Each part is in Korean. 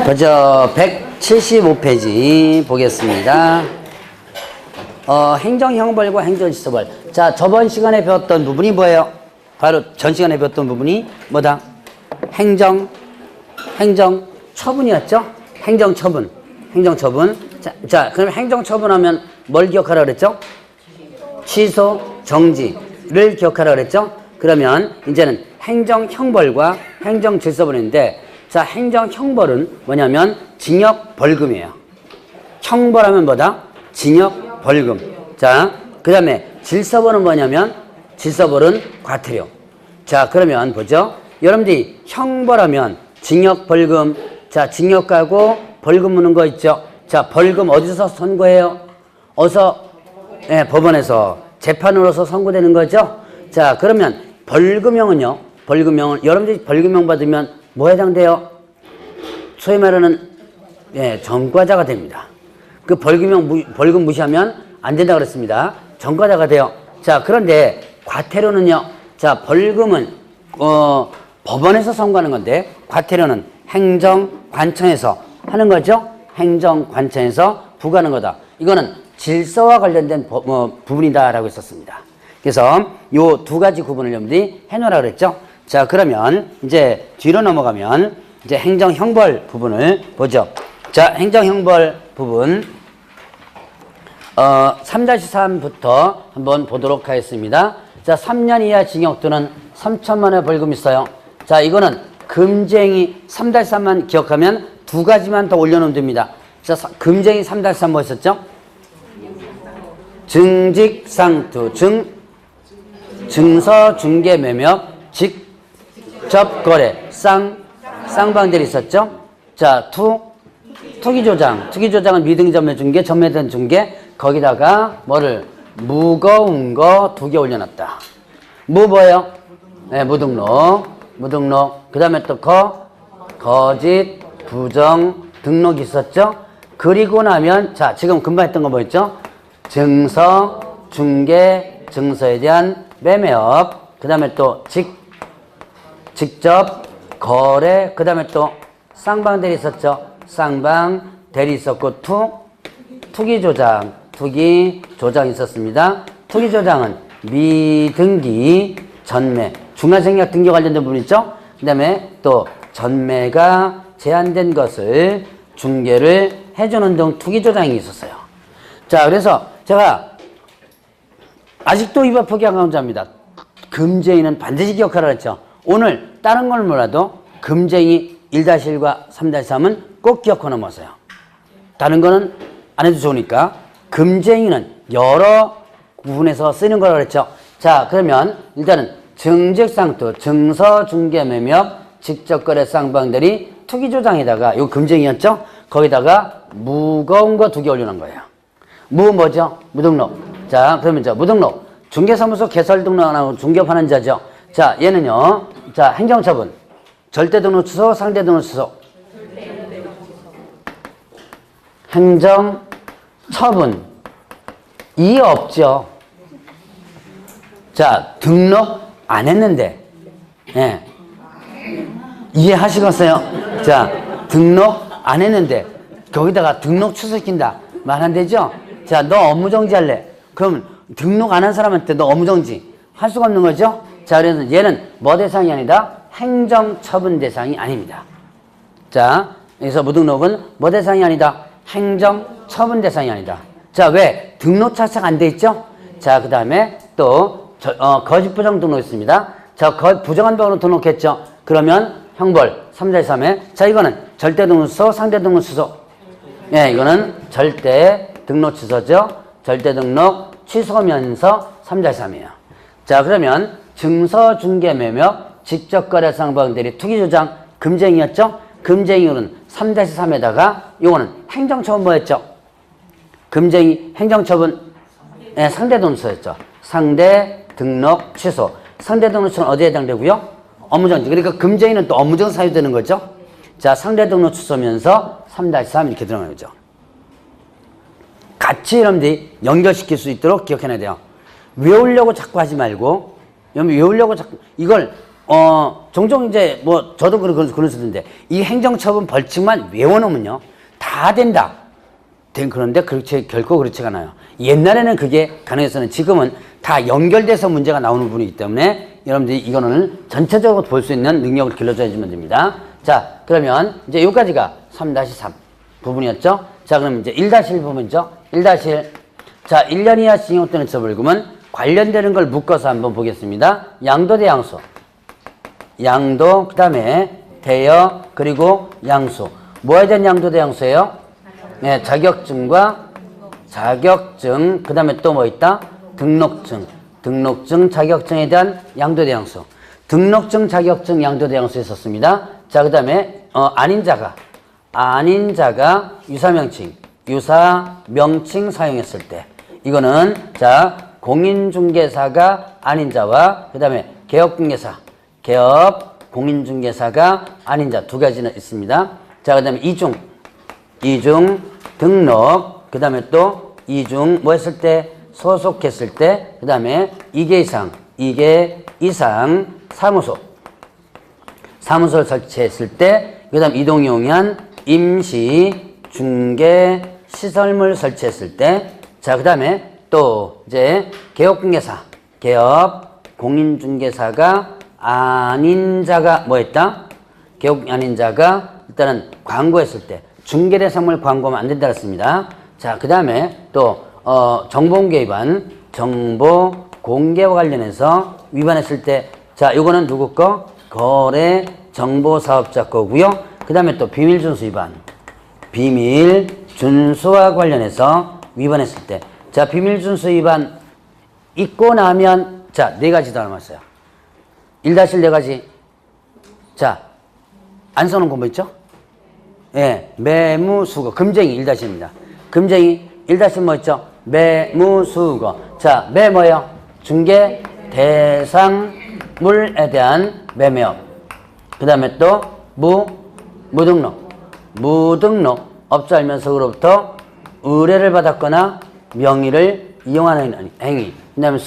먼저 175페이지 보겠습니다. 행정형벌과 행정질서벌. 자, 저번 시간에 배웠던 부분이 뭐예요? 바로 전 시간에 배웠던 부분이 뭐다? 행정처분이었죠? 행정처분. 자, 그럼 행정처분하면 뭘 기억하라 그랬죠? 취소, 정지를 기억하라 그랬죠? 그러면 이제는 행정형벌과 행정질서벌인데, 자, 행정형벌은 뭐냐면 징역, 벌금이에요. 형벌하면 뭐다? 징역, 벌금. 자, 그 다음에 질서벌은 뭐냐면 질서벌은 과태료. 자, 그러면 보죠. 여러분들이 형벌하면 징역, 벌금. 자, 징역 가고 벌금 무는 거 있죠. 자, 벌금 어디서 선고해요? 법원에서 재판으로서 선고되는 거죠. 자, 그러면 벌금형은요. 벌금형은 여러분들이 벌금형 받으면 뭐 해당돼요? 소위 말하는 전과자가 됩니다. 그 벌금 무시하면 안 된다고 그랬습니다. 전과자가 돼요. 자, 그런데 과태료는요. 자, 벌금은 법원에서 선고하는 건데, 과태료는 행정관청에서 하는 거죠. 행정관청에서 부과하는 거다. 이거는 질서와 관련된 부분이다라고 했었습니다. 그래서 요 두 가지 구분을 여러분들이 해놓으라 그랬죠. 자, 그러면 이제 뒤로 넘어가면 이제 행정형벌 부분을 보죠. 자, 행정형벌 부분 3-3부터 한번 보도록 하겠습니다. 자, 3년 이하 징역 또는 3천만 원 벌금 있어요. 자, 이거는 금쟁이 3-3만 기억하면 두 가지만 더 올려놓으면 됩니다. 자, 금쟁이 3-3 뭐 있었죠? 증직상투, 증서, 중개, 매매, 직접거래, 쌍방들이 있었죠? 자, 투기조장은 미등전매 중개, 전매된 중개, 거기다가 뭐를 무거운 거 2개 올려놨다. 뭐예요? 네, 무등록. 그 다음에 또 거짓, 부정, 등록 있었죠? 그리고 나면, 자, 지금 금방 했던 거 뭐였죠? 증서, 중개, 증서에 대한 매매업, 그 다음에 또 직접 거래, 그 다음에 또 쌍방대리 있었죠? 쌍방대리 있었고, 투기조장 있었습니다. 투기조장은 미등기, 전매, 중간생략 등기 관련된 부분 있죠? 그 다음에 또 전매가 제한된 것을 중개를 해주는 등 투기조장이 있었어요. 자, 그래서 제가 아직도 입학 포기한 강자입니다. 금쟁이는 반드시 기억하라 했죠. 오늘 다른 걸 몰라도 금쟁이 1-1과 3-3은 꼭 기억해 넘어서요. 다른 거는 안 해도 좋으니까. 금쟁이는 여러 부분에서 쓰는 거라고 그랬죠. 자, 그러면 일단은 증직상투, 증서, 중개, 매매, 직접거래, 쌍방대리, 투기조장에다가 이거 금쟁이였죠. 거기다가 무거운 거 2개 올려놓은 거예요. 뭐죠? 무등록. 자, 그러면 무등록. 중개사무소 개설 등록 안 하고 중개업하는 자죠. 자, 얘는요. 자, 행정처분. 절대등록 취소, 상대등록 취소. 행정처분. 이해 없죠? 자, 등록 안 했는데. 예. 이해하시겠어요? 자, 등록 안 했는데 거기다가 등록 취소시킨다. 말 안 되죠? 자, 너 업무정지 할래. 그럼 등록 안 한 사람한테 너 업무정지 할 수가 없는 거죠? 자, 그래서 얘는 뭐 대상이 아니다? 행정처분 대상이 아닙니다. 자, 여기서 무등록은 뭐 대상이 아니다? 행정처분 대상이 아니다. 자, 왜? 등록 자체가 안 돼 있죠? 자, 그 다음에 또 거짓 부정 등록 있습니다. 자, 부정한 번호로 등록했죠? 그러면 형벌 3-3에 자, 이거는 절대 등록 취소, 상대 등록 취소. 예, 이거는 절대 등록 취소죠. 절대 등록 취소면서 3-3이에요. 자, 그러면 증서, 중개, 매매, 직접거래, 쌍방대리, 투기조장, 금쟁이였죠? 금쟁이는 3-3에다가 요거는 행정처분 뭐였죠? 금쟁이 행정처분 상대 등록 취소였죠. 상대 등록 취소. 상대 등록 취소는 어디에 해당되고요? 업무정지. 그러니까 금쟁이는 또 업무정지 사유되는 거죠. 자, 상대 등록 취소면서 3-3 이렇게 들어가는 거죠. 같이 여러분들이 연결시킬 수 있도록 기억해놔야 돼요. 외우려고 자꾸 하지 말고, 여러분 외우려고 자꾸, 이걸 종종 이제 뭐 저도 그런 수인데 이 행정처분 벌칙만 외워놓으면요 다 된다. 그런데 결코 그렇지가 않아요. 옛날에는 그게 가능했었는데 지금은 다 연결돼서 문제가 나오는 부분이기 때문에 여러분들이 이거는 전체적으로 볼 수 있는 능력을 길러줘야지만 됩니다. 자, 그러면 이제 여기까지가 3-3 부분이었죠. 자, 그럼 이제 1-1 부분이죠. 1-1. 자, 1년 이하 징역 또는 처벌금은 관련되는 걸 묶어서 한번 보겠습니다. 양도 대 양수. 양도, 그 다음에 대여, 그리고 양수. 뭐에 대한 양도 대 양수예요? 네, 자격증과 자격증, 그 다음에 또 뭐 있다? 등록증. 등록증, 자격증에 대한 양도 대 양수. 등록증, 자격증, 양도 대 양수 있었습니다. 자, 그 다음에, 아닌 자가 유사명칭 사용했을 때. 이거는, 자, 공인중개사가 아닌 자와, 그 다음에 공인중개사가 아닌 자 두 가지는 있습니다. 자, 그 다음에 이중 등록, 그 다음에 또 이중 뭐 했을 때? 소속했을 때, 그 다음에 2개 이상 사무소를 설치했을 때, 그 다음 이동용이한 임시 중개 시설물 설치했을 때, 자, 그 다음에 또 이제 공인중개사가 아닌 자가 뭐 했다? 아닌 자가 일단은 광고했을 때, 중개대상물 광고하면 안 된다 그랬습니다. 자, 그 다음에 또 정보 공개와 관련해서 위반했을 때, 자, 요거는 누구 거? 거래 정보사업자 거고요. 그 다음에 또 비밀준수 위반. 비밀준수와 관련해서 위반했을 때, 자, 비밀준수 위반 있고 나면, 자, 4가지 더 남았어요. 1-4가지. 자, 안 써놓은 거 뭐 있죠? 예, 매무수거. 금쟁이 1-입니다. 금쟁이 1- 뭐 있죠? 매무수거. 자, 매 뭐예요? 중개 대상물에 대한 매매업. 그 다음에 또 무등록. 업자 알면서로부터 의뢰를 받았거나 명의를 이용하는 행위. 그 다음에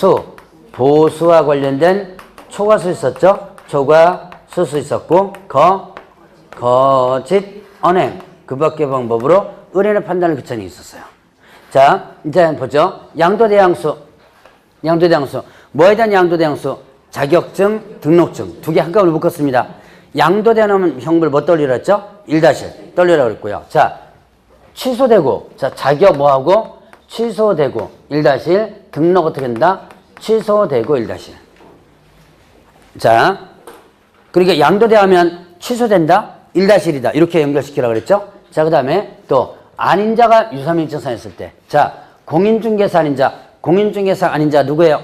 보수와 관련된 초과수 있었죠? 초과수수 있었고, 거짓 언행. 그 밖의 방법으로 의뢰는 판단을 그천이 있었어요. 자, 이제 보죠. 양도 대 양수. 뭐에 대한 양도 대 양수? 자격증, 등록증. 두 개 한꺼번에 묶었습니다. 양도 대하면 형벌 뭐 떨리랬죠? 1-1 떨리라고 그랬고요. 자, 취소되고, 자, 자격 뭐하고? 취소되고, 1-1. 등록 어떻게 된다? 취소되고, 1-1. 자, 그러니까 양도 대하면 취소된다? 1-1이다. 이렇게 연결시키라고 그랬죠? 자, 그 다음에 또, 아닌 자가 유사명칭 사용했을 때. 자, 공인중개사 아닌 자 누구예요?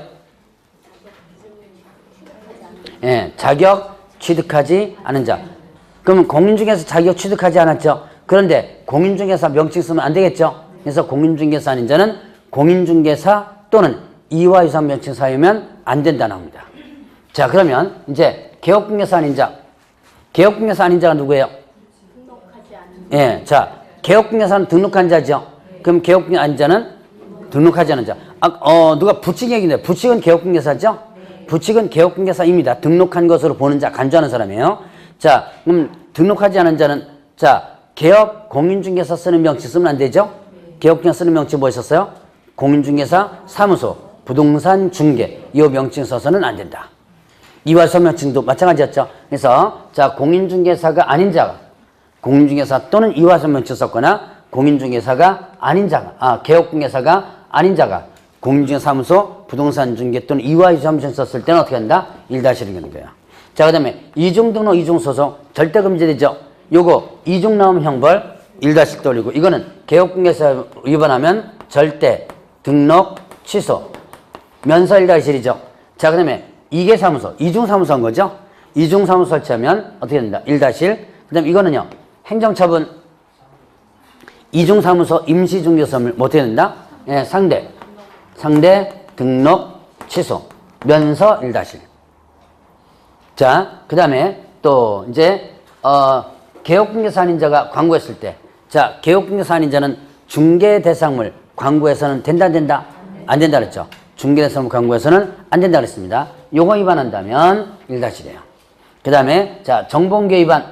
예, 자격 취득하지 않은 자. 그러면 공인중개사 자격 취득하지 않았죠? 그런데 공인중개사 명칭 쓰면 안 되겠죠? 그래서 공인중개사 아닌 자는 공인중개사 또는 이와 유사한 명칭 사용하면 안 된다는 겁니다. 자, 그러면 이제 개업공개사 아닌 자가 누구예요? 예, 자, 개업공개사는 등록한 자죠. 그럼 개업공개사 아닌 자는 등록하지 않은 자. 누가 부칙 얘기인데, 부칙은 개업공개사죠? 부칙은 개업공개사입니다. 등록한 것으로 보는 자, 간주하는 사람이에요. 자, 그럼 등록하지 않은 자는, 자, 개업 공인중개사 쓰는 명칭 쓰면 안 되죠? 개업공개사 쓰는 명칭 뭐 있었어요? 공인중개사 사무소, 부동산 중개, 이 명칭 써서는 안 된다. 이와 명칭도 마찬가지였죠. 그래서, 자, 공인중개사가 아닌 자가, 공인중개사 또는 이화선 명칭 썼거나 공인중개사가 아닌 자가, 개업공개사가 아닌 자가 공인중개사 사무소, 부동산 중개 또는 이화유사 명칭 썼을 때는 어떻게 한다? 1-1이 되는 거예요. 자, 그 다음에 이중등록, 이중소송 절대 금지되죠. 요거 이중 나오면 형벌 1- 돌리고, 이거는 개업공개사 위반하면 절대 등록 취소 면서 1-1이죠. 자, 그 다음에 이계사무소, 이중사무소 한 거죠. 이중사무소 설치하면 어떻게 된다? 1-1. 그 다음에 이거는요, 행정처분 이중사무소 임시중개소를 뭐 어떻게 된다? 예, 상대 등록 취소 면서 1-1. 자, 그 다음에 또 이제 개업공개사 아닌 자가 광고했을 때, 자, 개업공개사 아닌 자는 중개대상물 광고에서는 된다 안 된다? 안 된다 그랬죠. 중개대상물 광고에서는 안 된다 그랬습니다. 요거 위반한다면 1-1이에요. 그 다음에, 자, 정보공개 위반.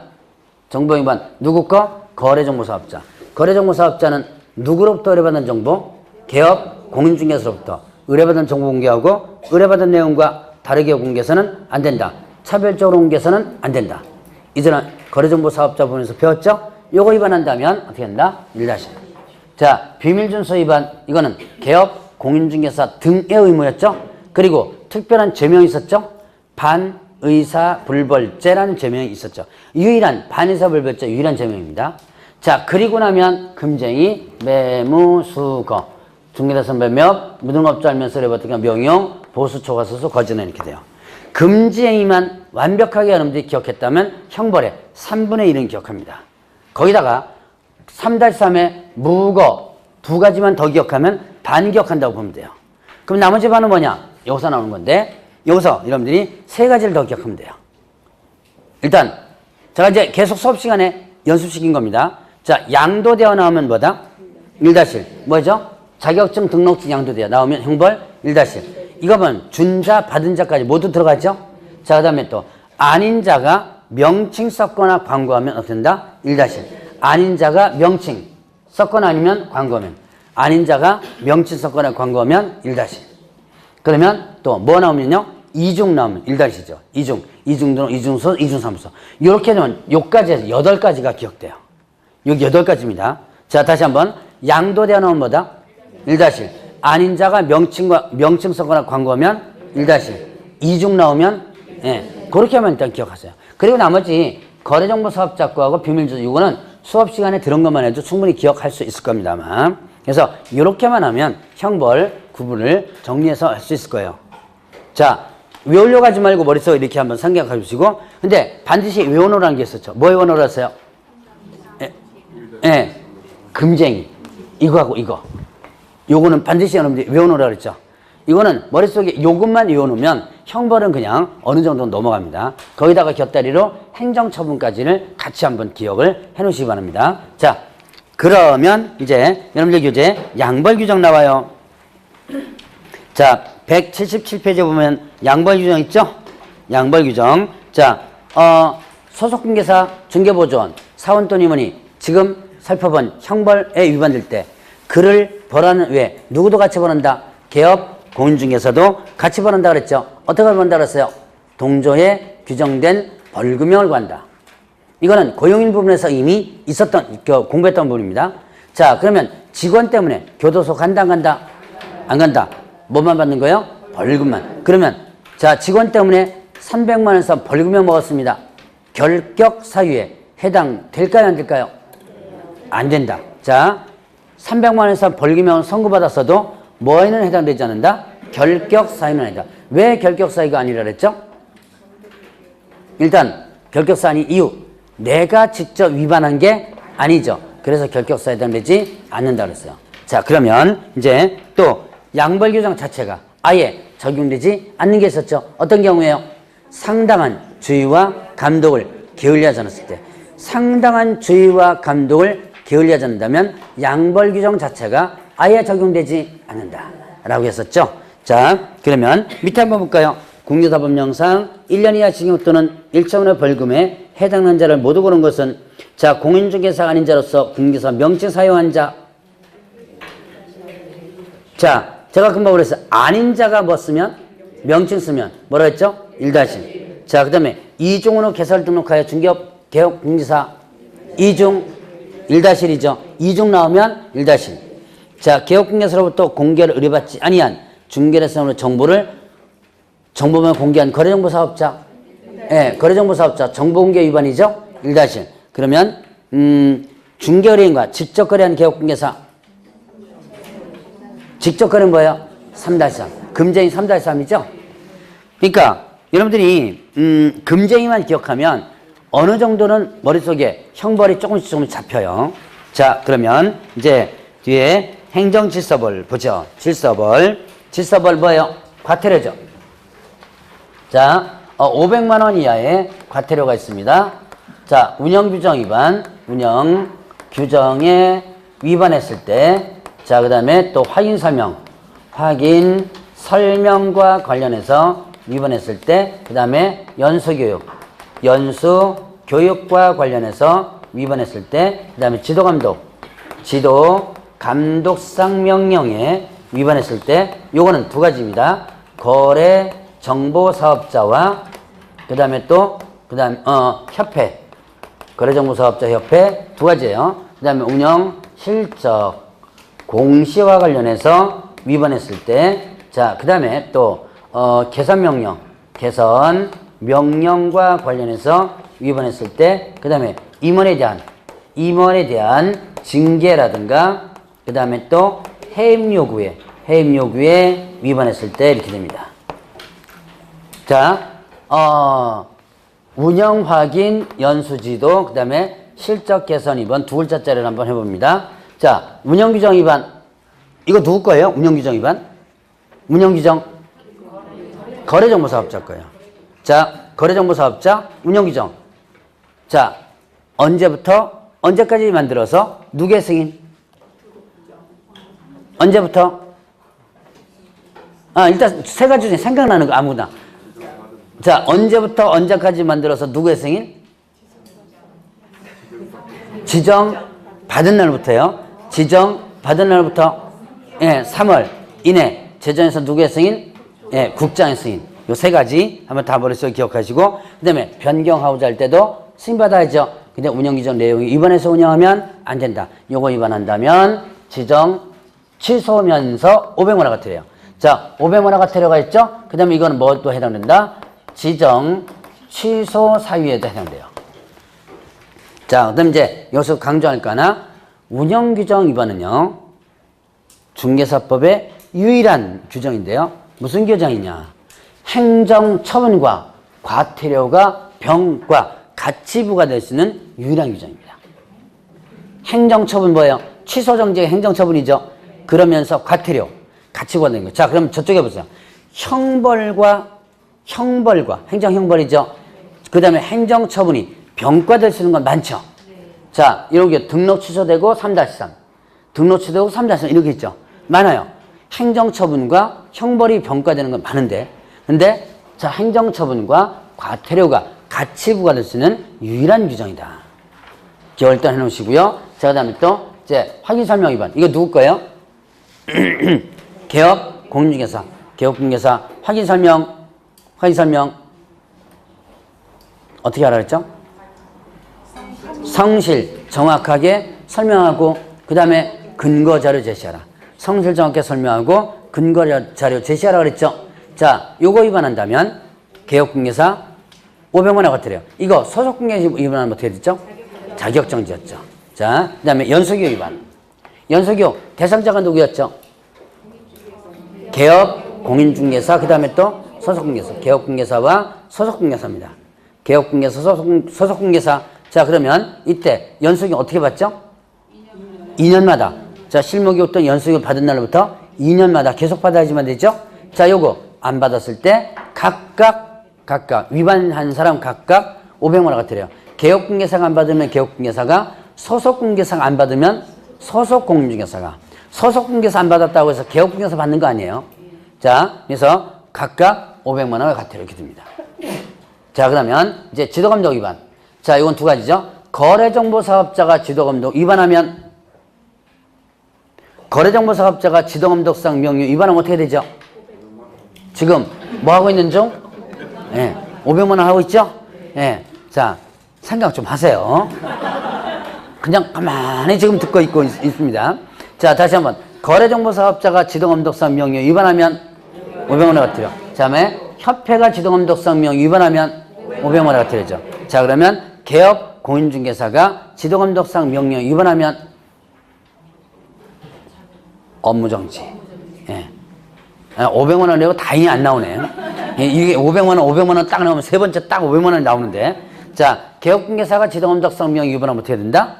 정보 위반. 누구 거? 거래정보사업자. 거래정보사업자는 누구로부터 의뢰받은 정보? 개업, 공인중개사로부터 의뢰받은 정보 공개하고 의뢰받은 내용과 다르게 공개해서는 안 된다. 차별적으로 공개해서는 안 된다. 이제는 거래정보사업자 부분에서 배웠죠? 요거 위반한다면 어떻게 한다? 1-. 자, 비밀준수 위반. 이거는 개업, 공인중개사 등의 의무였죠? 그리고 특별한 죄명이 있었죠? 반의사불벌죄라는 죄명이 있었죠. 유일한 반의사불벌죄 유일한 죄명입니다. 자, 그리고 나면 금쟁이, 매무수거, 중개사 매매업, 무등업자 알면서 의뢰받은 명용, 보수, 초과수수, 거짓은 이렇게 돼요. 금지행위만 완벽하게 여러분들이 기억했다면 형벌의 3분의 1은 기억합니다. 거기다가 3-3에 무거 두 가지만 더 기억하면 반 기억한다고 보면 돼요. 그럼 나머지 반은 뭐냐? 여기서 나오는 건데 여기서 여러분들이 세 가지를 더 기억하면 돼요. 일단 제가 이제 계속 수업 시간에 연습시킨 겁니다. 자, 양도되어 나오면 뭐다? 1-1. 뭐죠? 자격증 등록증 양도되어 나오면 형벌 1-1. 이거 보면 준 자, 받은 자까지 모두 들어가죠? 자, 그 다음에 또 아닌 자가 명칭 썼거나 광고하면 어떻게 된다? 1-1. 아닌 자가 명칭 썼거나 아니면 광고하면, 아닌 자가 명칭 썼거나 광고하면 1-1. 그러면 또 뭐 나오면요? 이중 나오면 1-1이죠. 이중 등록, 이중소, 이중사무소. 이렇게 되면 요까지 해서 8가지가 기억돼요. 여기 8가지입니다. 자, 다시 한번. 양도되어 나오면 뭐다? 1-1. 아닌 자가 명칭 썼거나 광고하면 1-1. 이중 나오면, 예, 그렇게 하면 일단 기억하세요. 그리고 나머지 거래정보사업자과하고 비밀주소, 이거는 수업 시간에 들은 것만 해도 충분히 기억할 수 있을 겁니다만. 그래서 이렇게만 하면 형벌 구분을 정리해서 할 수 있을 거예요. 자, 외우려고 하지 말고 머릿속에 이렇게 한번 생각해 주시고, 근데 반드시 외워놓으라는 게 있었죠. 뭐 외워놓으라 했어요? 예, 금쟁이. 이거하고 이거. 요거는 반드시 여러분들이 외워놓으라 그랬죠. 이거는 머릿속에 요것만 외워놓으면 형벌은 그냥 어느 정도 넘어갑니다. 거기다가 곁다리로 행정처분까지를 같이 한번 기억을 해 놓으시기 바랍니다. 자, 그러면 이제 여러분들 교재 양벌 규정 나와요. 자, 177페이지에 보면 양벌 규정 있죠? 양벌 규정. 자, 소속공개사, 중개보조원, 사원 또는 임원이 지금 살펴본 형벌에 위반될 때 그를 벌하는 외에 누구도 같이 벌한다. 개업, 공인중개사도 같이 벌한다 그랬죠. 어떻게 벌한다 그랬어요? 동조에 규정된 벌금형을 구한다. 이거는 고용인 부분에서 이미 있었던, 공부했던 부분입니다. 자, 그러면 직원 때문에 교도소 간다, 안 간다? 안 간다. 뭐만 받는 거예요? 벌금만. 그러면, 자, 직원 때문에 300만 원 이상 벌금형 먹었습니다. 결격 사유에 해당될까요, 안 될까요? 안 된다. 자, 300만 원 이상 벌금형을 선고받았어도 뭐에는 해당되지 않는다? 결격 사유는 아니다. 왜 결격 사유가 아니라 그랬죠? 일단, 결격 사유 이유. 내가 직접 위반한 게 아니죠. 그래서 결격사에 해당되지 않는다 그랬어요. 자, 그러면 이제 또 양벌 규정 자체가 아예 적용되지 않는 게 있었죠. 어떤 경우에요? 상당한 주의와 감독을 게을리하지 않았을 때. 상당한 주의와 감독을 게을리하지 않는다면 양벌 규정 자체가 아예 적용되지 않는다 라고 했었죠. 자, 그러면 밑에 한번 볼까요? 국유사법령상 1년 이하 징역 또는 1천원의 벌금에 해당한 자를 모두 고른 것은, 자, 공인중개사가 아닌 자로서 공인중개사 명칭 사용한 자. 자, 제가 금방 그랬어요. 아닌 자가 뭐 쓰면? 명칭 쓰면 뭐라 했죠? 1-. 자, 그 다음에 이중으로 개설 등록하여 중개업 개업 공인중개사 이중 1-1이죠. 이중 나오면 1-1. 자, 개업공개사로부터 공개를 의뢰받지 아니한 중개사로 정보만 공개한 거래정보사업자. 예, 거래정보사업자 정보공개 위반이죠. 1-1. 그러면 중개의뢰인과 직접 거래한 개업공개사. 직접 거래는 뭐예요? 3-3. 금쟁이 3-3이죠. 그러니까 여러분들이 금쟁이만 기억하면 어느 정도는 머릿속에 형벌이 조금씩 잡혀요. 자, 그러면 이제 뒤에 행정질서벌 보죠. 질서벌 뭐예요? 과태료죠. 자, 500만 원 이하의 과태료가 있습니다. 자, 운영규정 위반, 운영규정에 위반했을 때, 자, 그 다음에 또 확인 설명과 관련해서 위반했을 때, 그 다음에 연수교육, 연수, 교육과 관련해서 위반했을 때, 그 다음에 지도 감독상 명령에 위반했을 때, 요거는 두 가지입니다. 거래 정보 사업자와 그 다음에 협회, 거래 정보 사업자 협회 두 가지예요. 그 다음에 운영 실적 공시와 관련해서 위반했을 때, 자, 그 다음에 또 개선 명령과 관련해서 위반했을 때, 그 다음에 임원에 대한 징계라든가, 그 다음에 또 해임 요구에 위반했을 때 이렇게 됩니다. 자, 운영 확인 연수지도, 그 다음에 실적 개선 위반 두 글자짜리를 한번 해봅니다. 자, 운영 규정 위반. 이거 누구 거예요? 운영 규정 위반? 운영 규정 거래정보 사업자 거예요. 자, 거래정보 사업자 운영 규정. 자, 언제까지 만들어서 누구의 승인? 언제부터? 일단 세 가지 중에 생각나는 거 아무거나. 자, 언제부터 언제까지 만들어서 누구의 승인? 지정 받은 날부터요. 지정 받은 날부터 3월 이내 제정에서 누구의 승인? 국장의 승인. 요 세 가지 한번 다 버려서 기억하시고, 그 다음에 변경하고자 할 때도 승인받아야죠. 근데 운영규정 내용이 위반해서 운영하면 안 된다. 요거 위반한다면 지정 취소면서 500만 원 같아요. 자, 500만 원 같아요가 있죠? 그 다음에 이거는 뭐도 해당된다? 지정 취소 사유에도 해당돼요. 자, 그럼 이제 여기서 강조할 거 하나, 운영규정 위반은요, 중개사법의 유일한 규정인데요. 무슨 규정이냐? 행정처분과 과태료가 병과 같이 부과될 수 있는 유일한 규정입니다. 행정처분 뭐예요? 취소정지가 행정처분이죠. 그러면서 과태료 같이 부과되는 거예요. 자, 그럼 저쪽에 보세요. 형벌과 행정형벌이죠. 그 다음에 행정처분이 병과될 수 있는 건 많죠. 자, 이렇게 등록 취소되고 3-3, 등록 취소되고 3-3 이렇게 있죠. 많아요. 행정처분과 형벌이 병과되는 건 많은데, 근데 자, 행정처분과 과태료가 같이 부과될 수 있는 유일한 규정이다. 기억 일단 해놓으시고요. 자, 그 다음에 또 이제 확인설명 위반. 이거 누구 거예요? 개업 공인중개사 확인설명 어떻게 하라 그랬죠? 성실 정확하게 설명하고, 그 다음에 근거자료 제시하라. 성실 정확하게 설명하고 근거자료 제시하라 그랬죠? 자, 요거 위반한다면 개업공개사 500만 원 과태료. 이거 소속공개사 위반하면 어떻게 됐죠? 자격정지였죠. 자, 그 다음에 연수교육 위반. 연수교육 대상자가 누구였죠? 개업 공인중개사, 그 다음에 또 소속공개사. 개업공개사와 소속공개사입니다. 개업공개사, 소속공개사. 자, 그러면 이때 연수교육 어떻게 받죠? 2년마다. 자, 실무교육도 연수교육 받은 날부터 2년마다 계속 받아야지만 되죠? 자, 요거 안 받았을 때 각각 위반한 사람 각각 500만 원 과태료. 개업공개사가 안 받으면 개업공개사가, 소속공개사가 안 받으면 소속공인중개사가. 소속공개사 안 받았다고 해서 개업공개사 받는 거 아니에요. 자, 그래서 각각 500만 원 과태료 이렇게 됩니다. 자, 그러면 이제 지도감독 위반. 자, 이건 두 가지죠. 거래정보사업자가 지도감독 위반하면, 거래정보사업자가 지도감독상 명령 위반하면 어떻게 되죠? 지금 뭐 하고 있는 중? 500만 원 하고 있죠? 자, 생각 좀 하세요. 그냥 가만히 지금 듣고 있습니다. 자, 다시 한번. 거래정보사업자가 지도감독상 명령 위반하면 500만 원 과태료. 그 다음에 협회가 지도감독상 명령 위반하면 500만 원 과태료죠. 자, 그러면 개업 공인중개사가 지도감독상 명령 위반하면 업무정지. 500만 원 내고 다행히 안 나오네요. 이게 500만 원 딱 나오면 세 번째 딱 500만 원이 나오는데, 자, 개업공개사가 지도감독상 명령 위반하면 어떻게 된다?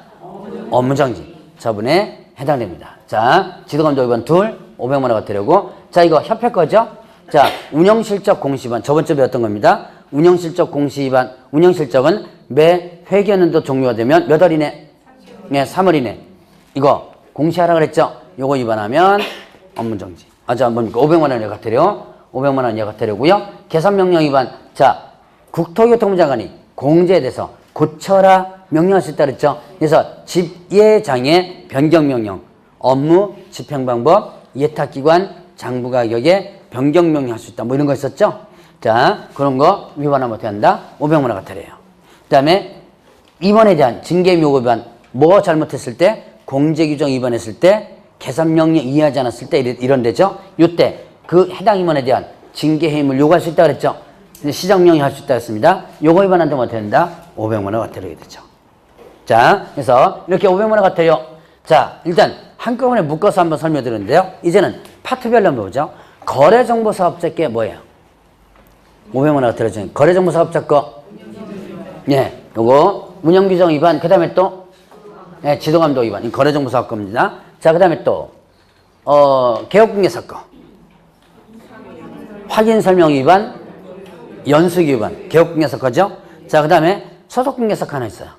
업무정지 처분에 해당됩니다. 자, 지도감독 위반 둘, 500만 원 과태료고, 자, 이거 협회 거죠? 자, 운영실적 공시 위반. 저번 주에 배웠던 겁니다. 운영실적 공시 위반. 운영실적은 매 회계연도 종료가 되면 몇 월 이내? 3월 이내. 이거 공시하라 그랬죠? 요거 위반하면 업무정지. 뭡니까? 500만 원의 과태료. 500만 원의 과태료고요. 계산명령 위반. 자, 국토교통부 장관이 공제에 대해서 고쳐라 명령할 수 있다 그랬죠. 그래서 집예장의 변경명령, 업무, 집행방법, 예탁기관, 장부가격에 변경명령 할 수 있다. 뭐 이런 거 있었죠. 자, 그런 거 위반하면 어떻게 한다? 500만 원 같아요. 그 다음에 임원에 대한 징계요구 위반, 뭐 잘못했을 때? 공제규정 위반했을 때, 계산명령 이해하지 않았을 때 이런 데죠. 요때 그 해당 임원에 대한 징계해임을 요구할 수 있다 그랬죠. 시정명령 할 수 있다 했습니다. 요거 위반한다면 어떻게 된다? 500만 원 과태료가 되죠. 자, 그래서 이렇게 500만 원 과태료. 자, 일단 한꺼번에 묶어서 한번 설명드렸는데요. 이제는 파트별로 한번 보죠. 거래정보사업자께 뭐예요? 500만 원 과태료 중 거래정보사업자 거. 예, 요거 운영규정 위반. 그 다음에 또 예, 지도감독 위반. 이 거래정보사업 겁니다. 자, 그 다음에 또 개업공개사 거. 확인설명 위반, 연수기 위반. 개업공개사 거죠. 자, 그 다음에 소속공개사가 하나 있어요.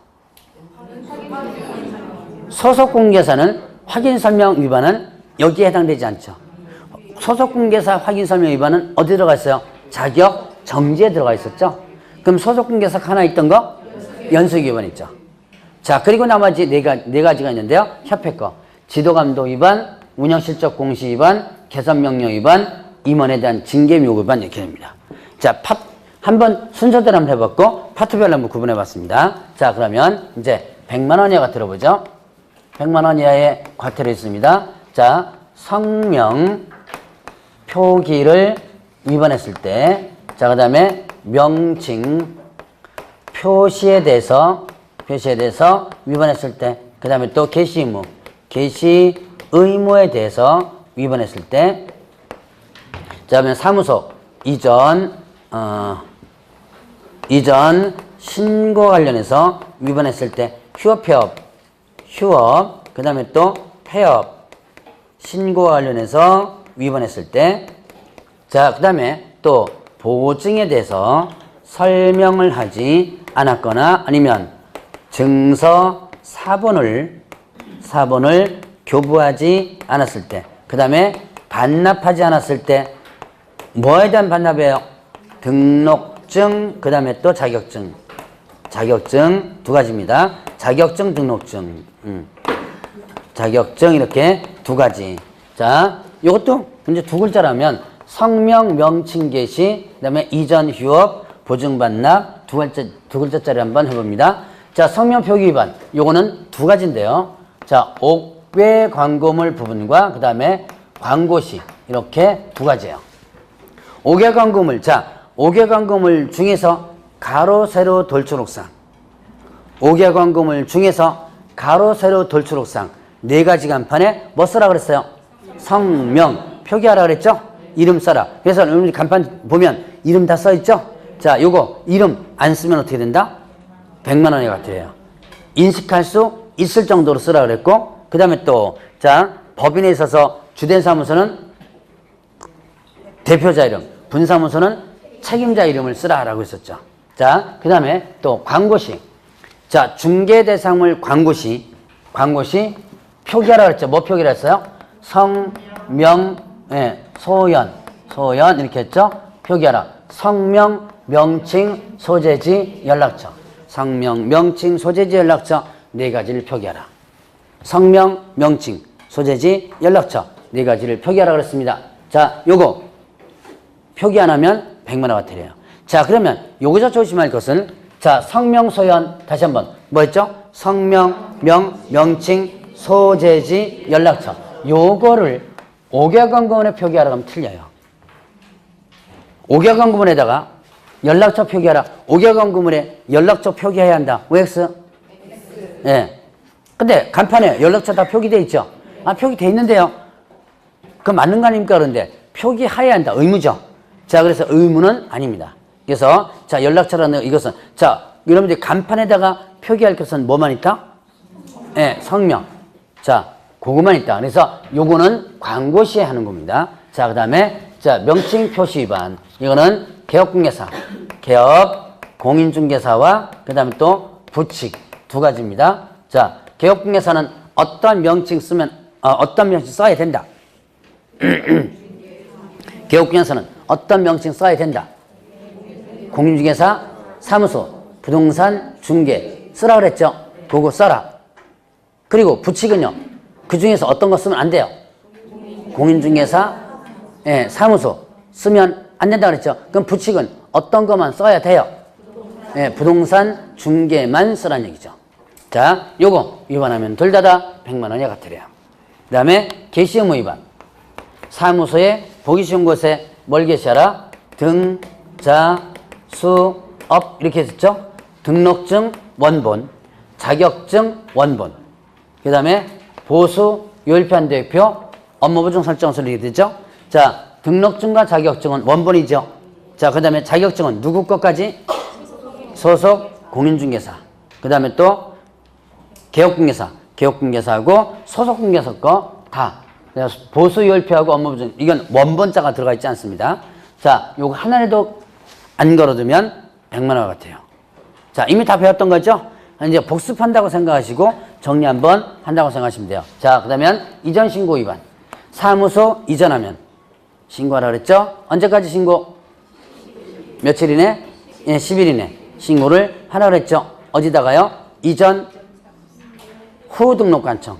소속공개사는 확인설명 위반은 여기에 해당되지 않죠. 소속공개사 확인설명 위반은 어디 들어가 있어요? 자격 정지에 들어가 있었죠. 그럼 소속공개사가 하나 있던 거? 연수기 위반 있죠. 자, 그리고 나머지 네 가지가 있는데요. 협회 거. 지도감독 위반, 운영실적 공시 위반, 개선명령 위반, 임원에 대한 징계요구 위반 이렇게 됩니다. 자, 한번 순서대로 한번 해봤고 파트별로 한번 구분해봤습니다. 자, 그러면 이제 100만 원 이하가 들어보죠. 100만 원 이하의 과태료 있습니다. 자, 성명 표기를 위반했을 때, 자, 그 다음에 명칭 표시에 대해서 위반했을 때, 그 다음에 또 게시 의무, 게시 의무에 대해서 위반했을 때, 자, 그러면 사무소 이전 신고 관련해서 위반했을 때 휴업, 그 다음에 또 폐업, 신고 관련해서 위반했을 때, 자, 그 다음에 또 보증에 대해서 설명을 하지 않았거나 아니면 증서 사본을 교부하지 않았을 때, 그 다음에 반납하지 않았을 때, 뭐에 대한 반납이에요? 등록증, 그 다음에 또 자격증 두 가지입니다. 자격증, 등록증, 자격증 이렇게 두 가지. 자, 이것도 이제 두 글자라면 성명, 명칭 게시, 그 다음에 이전 휴업, 보증 반납 두 글자짜리 한번 해봅니다. 자, 성명 표기 위반. 요거는 두 가지인데요. 자, 옥외 광고물 부분과 그 다음에 광고시 이렇게 두 가지예요. 옥외 광고물. 자, 옥외 광고물 중에서 가로, 세로, 돌초록상. 옥외 광고물 중에서 가로, 세로, 돌초록상. 네 가지 간판에 뭐 써라 그랬어요? 성명 표기하라 그랬죠? 이름 써라. 그래서 여러분들 간판 보면 이름 다 써있죠? 자, 요거 이름 안 쓰면 어떻게 된다? 100만 원이 과태료예요. 인식할 수 있을 정도로 쓰라 그랬고, 그 다음에 또, 자, 법인에 있어서 주된 사무소는 대표자 이름, 분사무소는 책임자 이름을 쓰라라고 했었죠. 자, 그 다음에 또 광고시. 자, 중개 대상물 광고시 표기하라 그랬죠. 뭐 표기를 했어요? 성, 명, 예, 소연 이렇게 했죠. 표기하라. 성명, 명칭, 소재지, 연락처. 성명, 명칭, 소재지, 연락처 네 가지를 표기하라. 성명, 명칭, 소재지, 연락처 네 가지를 표기하라 그랬습니다. 자, 요거 표기 안 하면 100만 원 과태료예요. 자, 그러면 여기서 조심할 것은, 자, 성명, 소연 다시 한번 뭐 했죠? 성명, 명칭, 소재지, 연락처 요거를 옥외광고문에 표기하라고 하면 틀려요. 옥외광고문에다가 연락처 표기하라. 옥외광고문에 연락처 표기해야 한다. OX? 예. 근데 간판에 연락처 다 표기돼 있죠? 아, 표기돼 있는데요. 그거 맞는 거 아닙니까? 그런데 표기해야 한다. 의무죠. 자, 그래서 의무는 아닙니다. 그래서 자, 연락처라는 이것은, 자, 여러분들 간판에다가 표기할 것은 뭐만 있다? 예, 성명. 자, 그거만 있다. 그래서 요거는 광고시에 하는 겁니다. 자, 그 다음에 자, 명칭 표시 위반. 이거는 개업공개사, 개업 공인중개사와 그 다음에 또 부칙 두 가지입니다. 자, 개업공개사는 어떤 명칭 쓰면 어떤 명칭 써야 된다. 개업공개사는 어떤 명칭 써야 된다. 공인중개사 사무소 부동산 중개 쓰라 그랬죠? 그거 써라. 그리고 부칙은요. 그 중에서 어떤 거 쓰면 안 돼요? 공인중개사, 예, 사무소 쓰면 안 된다 그랬죠? 그럼 부칙은 어떤 것만 써야 돼요? 예, 부동산 중개만 쓰라는 얘기죠. 자, 요거 위반하면 둘 다 100만 원이 과태료야. 그 다음에 개시 의무 위반. 사무소에 보기 쉬운 곳에 뭘 게시하라? 등, 자, 수, 업 이렇게 했었죠? 등록증 원본, 자격증 원본, 그 다음에 보수, 요일편 대표, 업무보증 설정서를 이렇게 되죠? 자, 등록증과 자격증은 원본이죠? 자, 그 다음에 자격증은 누구 것까지? 소속 공인중개사. 그 다음에 또 개업공개사하고 소속공개사 거 다. 그래서 보수, 요일표하고 업무보증, 이건 원본자가 들어가 있지 않습니다. 자, 요거 하나라도 안 걸어두면 100만 원 같아요. 자, 이미 다 배웠던 거죠? 이제 복습한다고 생각하시고 정리 한번 한다고 생각하시면 돼요. 자, 그 다음에 이전 신고 위반. 사무소 이전하면 신고하라 그랬죠? 언제까지 신고? 며칠 이내? 예, 10일 이내 신고를 하라 그랬죠? 어디다가요? 이전 후 등록관청.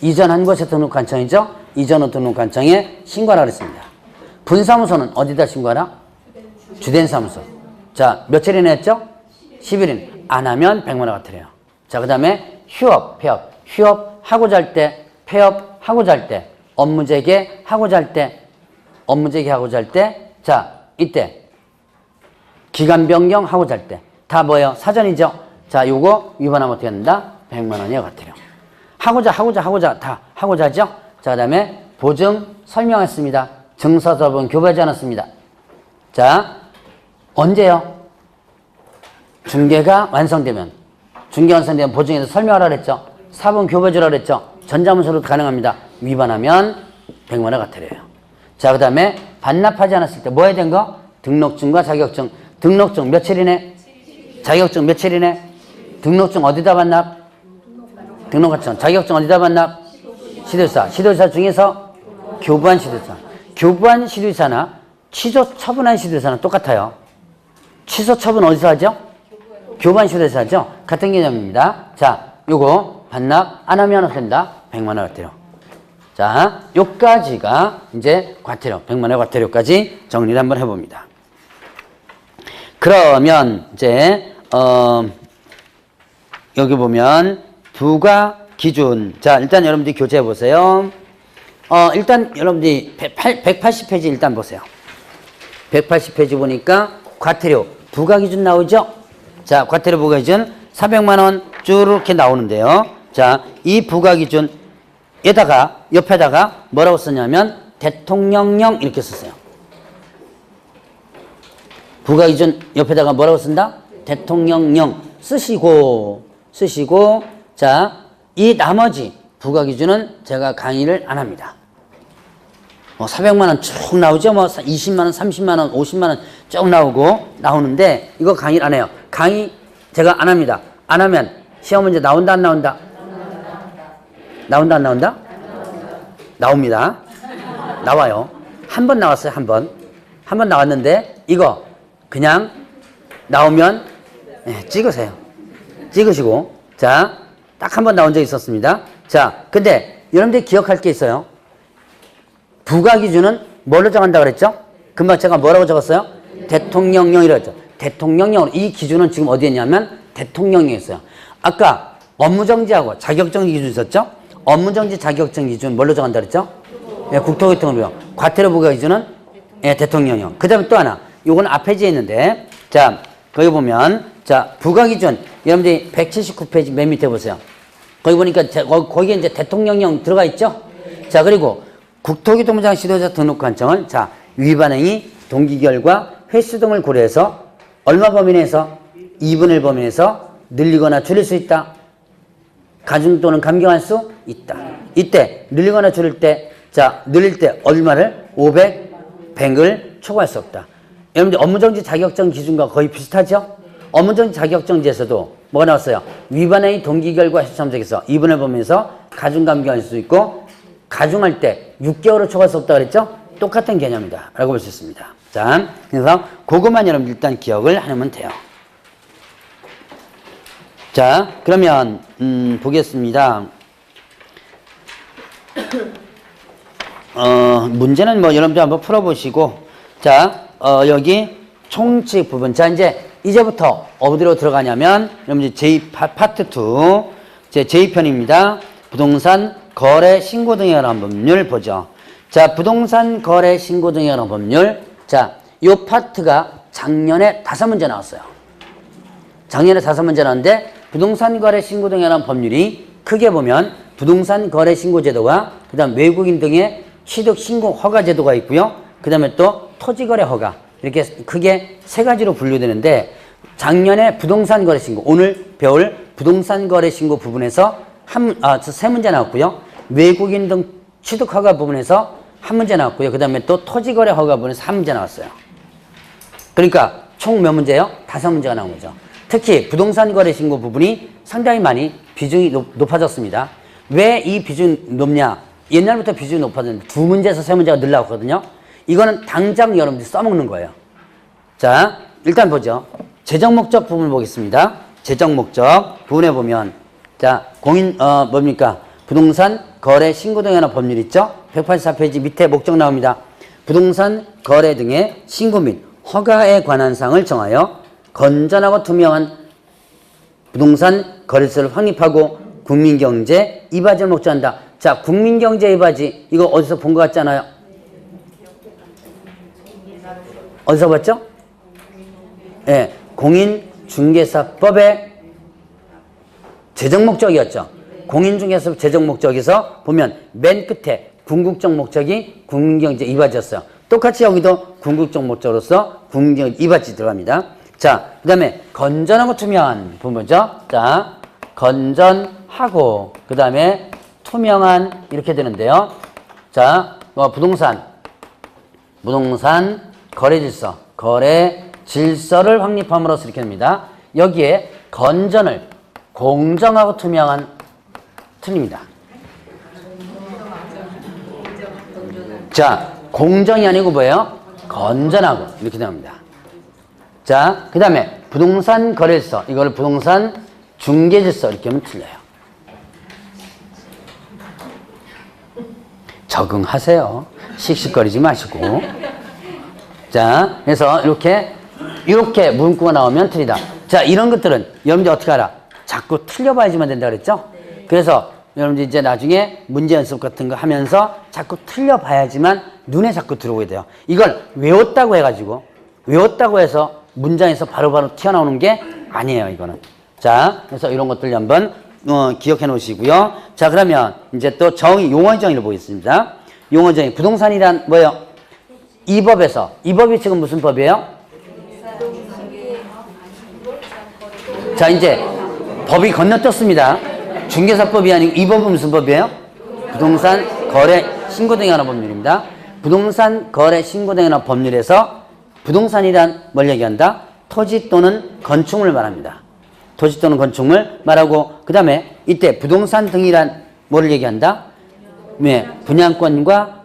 이전한 곳에 등록관청이죠? 이전 후 등록관청에 신고하라 그랬습니다. 분사무소는 어디다 신고하라? 주된 사무소. 자, 며칠 이내 했죠? 10일인. 안 하면 100만 원 과태료요. 자, 그 다음에 휴업, 폐업. 휴업 하고자 할 때, 폐업 하고자 할 때, 업무 재개 하고자 할 때, 자, 이때 기간 변경 하고자 할 때. 다 뭐예요? 사전이죠? 자, 요거 위반하면 어떻게 된다? 100만 원이요, 과태료. 하고자 다 하고자 하죠? 자, 그 다음에 보증 설명했습니다. 증서서본 교부하지 않았습니다. 자, 언제요? 중개가 완성되면, 보증에서 설명하라 그랬죠? 사본 교부해주라 그랬죠? 전자문서로도 가능합니다. 위반하면 100만 원 과태료예요. 자, 그 다음에 반납하지 않았을 때 뭐 해야 된 거? 등록증과 자격증. 등록증 며칠 이내? 자격증 며칠 이내? 등록증 어디다 반납? 등록관청. 자격증 어디다 반납? 시도지사. 시도지사 중에서 교부한 시도지사. 교부한 시도지사나 취소 처분한 시도지사는 똑같아요. 취소 처분 어디서 하죠? 교부한 시도지사 하죠? 같은 개념입니다. 자, 요거 반납 안 하면 어떻게 된다? 100만 원 과태료. 자, 요까지가 이제 과태료, 100만 원 과태료까지 정리를 한번 해봅니다. 그러면 이제 여기 보면 부과 기준. 자, 일단 여러분들이 교재해 보세요. 일단 여러분들이 180페이지 일단 보세요. 180페이지 보니까 과태료 부과 기준 나오죠? 자, 과태료 부과 기준 400만 원 쭉 이렇게 나오는데요. 자, 이 부과 기준에다가 옆에다가 뭐라고 쓰냐면 대통령령 이렇게 썼어요. 부과 기준 옆에다가 뭐라고 쓴다? 대통령령 쓰시고 자, 이 나머지 부과 기준은 제가 강의를 안 합니다. 뭐 400만 원 쭉 나오죠. 뭐 20만 원, 30만 원, 50만 원 쭉 나오는데 이거 강의를 안 해요. 강의 제가 안 합니다. 안 하면 시험 문제 나온다 안 나온다? 나온다 안 나온다? 나옵니다. 나와요. 한 번 나왔어요. 한 번 나왔는데 이거 그냥 나오면 찍으세요. 찍으시고 자, 딱 한 번 나온 적이 있었습니다. 자, 근데 여러분들이 기억할 게 있어요. 부과 기준은 뭘로 정한다 그랬죠? 금방 제가 뭐라고 적었어요? 대통령령이라고 했죠. 대통령령으로. 이 기준은 지금 어디에 있냐면 대통령령에 있어요. 아까 업무정지하고 자격정지 기준 있었죠? 업무정지 자격정지 기준 뭘로 정한다 그랬죠? 국토교통부요. 과태료 부과 기준은 대통령령. 그 다음에 또 하나. 요건 앞페이지에 있는데 자, 거기 보면 자, 부과 기준 여러분들이 179페이지 맨 밑에 보세요. 거기 보니까 거기에 이제 대통령령 들어가 있죠? 자, 그리고 국토교통부장 시도자 등록관청은 자, 위반 행위, 동기결과, 횟수 등을 고려해서 얼마 범위 내에서 2분의 1 범위 내에서 늘리거나 줄일 수 있다. 가중 또는 감경할 수 있다. 이때 늘리거나 줄일 때 자, 늘릴 때 얼마를 500, 100을 초과할 수 없다. 여러분들 업무정지 자격정 기준과 거의 비슷하죠? 업무정지 자격정지에서도 뭐가 나왔어요? 위반행위 동기결과 횟수 참석에서 2분의 1 범위에서 가중 감경할 수 있고 가중할 때 6개월을 초과할 수 없다 그랬죠? 똑같은 개념이다 라고 볼 수 있습니다. 자, 그래서 그것만 여러분 일단 기억을 하면 돼요. 자, 그러면 보겠습니다. 문제는 뭐 여러분들 한번 풀어보시고, 자, 여기 총칙 부분. 자, 이제부터 어디로 들어가냐면, 여러분들 파트 2, 제2편입니다. 부동산 거래 신고 등에 관한 법률 보죠. 자, 부동산 거래 신고 등에 관한 법률. 자, 요 파트가 작년에 5문제 나왔어요. 작년에 5문제 나왔는데, 부동산 거래 신고 등에 관한 법률이 크게 보면 부동산 거래 신고 제도와 그 다음 외국인 등의 취득 신고 허가 제도가 있고요. 그 다음에 또 토지 거래 허가. 이렇게 크게 3가지로 분류되는데, 작년에 부동산 거래 신고, 오늘 배울 부동산 거래 신고 부분에서 3문제 나왔고요. 외국인 등 취득 허가 부분에서 1문제 나왔고요. 그 다음에 또 토지 거래 허가 부분에서 1문제 나왔어요. 그러니까 총 몇 문제요? 5문제가 나온 거죠. 특히 부동산 거래 신고 부분이 상당히 많이 비중이 높아졌습니다. 왜 이 비중이 높냐? 옛날부터 비중이 높아졌는데 2문제에서 3문제가 늘어났거든요. 이거는 당장 여러분들이 써먹는 거예요. 자, 일단 보죠. 재정 목적 부분을 보겠습니다. 재정 목적 부분에 보면, 자, 뭡니까? 부동산 거래 신고 등에 관한 법률 있죠? 184페이지 밑에 목적 나옵니다. 부동산 거래 등의 신고 및 허가에 관한 사항을 정하여 건전하고 투명한 부동산 거래소를 확립하고 국민경제 이바지를 목적한다. 자, 국민경제 이바지, 이거 어디서 본 것 같지 않아요? 어디서 봤죠? 예, 네, 공인중개사법의 재정 목적이었죠. 공인중개사법 재정 목적에서 보면 맨 끝에 궁극적 목적이 국민경제 이바지였어요. 똑같이 여기도 궁극적 목적으로서 국민경제 이바지 들어갑니다. 자, 그 다음에 건전하고 투명한 부분이죠. 자, 건전하고 그 다음에 투명한 이렇게 되는데요. 자, 부동산 거래 질서를 확립함으로써 이렇게 됩니다. 여기에 건전을 공정하고 투명한 틀립니다. 자, 공정이 아니고 뭐예요? 건전하고 이렇게 나옵니다. 자, 그 다음에 부동산 거래질서, 이걸 부동산 중개질서 이렇게 하면 틀려요. 적응하세요. 씩씩거리지 마시고. 자, 그래서 이렇게 문구가 나오면 틀리다. 자, 이런 것들은 여러분들 어떻게 알아? 자꾸 틀려봐야지만 된다 그랬죠? 그래서 여러분들 이제 나중에 문제 연습 같은 거 하면서 자꾸 틀려봐야지만 눈에 자꾸 들어오게 돼요. 이걸 외웠다고 해서 문장에서 바로바로 튀어나오는 게 아니에요, 이거는. 자, 그래서 이런 것들 한번 기억해 놓으시고요. 자, 그러면 이제 또 용어 정의를 보겠습니다. 용어 정의. 부동산이란 뭐예요? 이 법이 지금 무슨 법이에요? 자, 이제 법이 건너뛰었습니다. 중개사법이 아니고 이 법은 무슨 법이에요? 부동산 거래 신고 등에 관한 법률입니다. 부동산 거래 신고 등에 관한 법률에서 부동산이란 뭘 얘기한다? 토지 또는 건축물을 말합니다. 토지 또는 건축물 말하고, 그 다음에 이때 부동산 등이란 뭐를 얘기한다? 네, 분양권과